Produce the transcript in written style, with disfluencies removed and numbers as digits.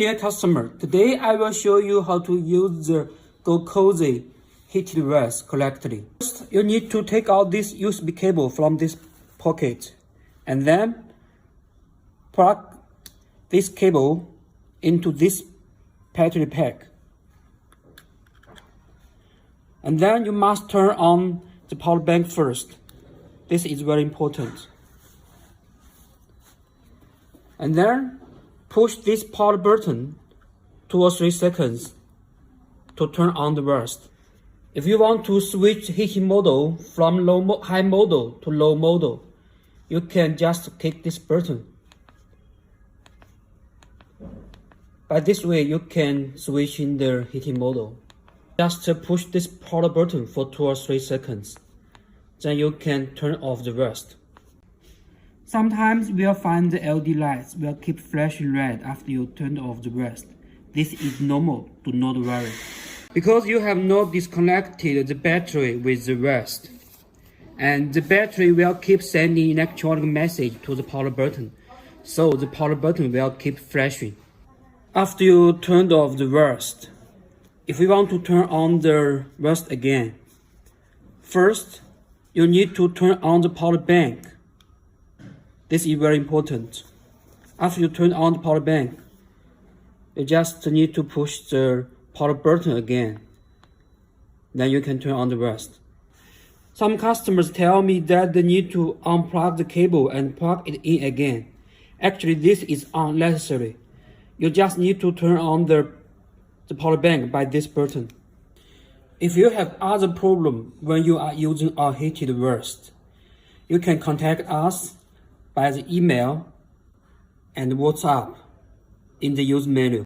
Dear customer, today I will show you how to use the Gokozy Heated Vest correctly. First, you need to take out this USB cable from this pocket and then plug this cable into this battery pack. And then you must turn on the power bank first. This is very important. And then push this power button 2 or 3 seconds to turn on the vest. If you want to switch heating model from high model to low model, you can just click this button. By this way, you can switch in the heating model. Just push this power button for 2 or 3 seconds. Then you can turn off the vest. Sometimes we'll find the LED lights will keep flashing red after you turn off the vest. This is normal, do not worry. Because you have not disconnected the battery with the vest, and the battery will keep sending electronic message to the power button, so the power button will keep flashing. After you turned off the vest, if you want to turn on the vest again, first you need to turn on the power bank. This is very important. After you turn on the power bank, you just need to push the power button again. Then you can turn on the vest. Some customers tell me that they need to unplug the cable and plug it in again. Actually, this is unnecessary. You just need to turn on the power bank by this button. If you have other problem when you are using a heated vest, you can contact us by the email and WhatsApp in the use menu.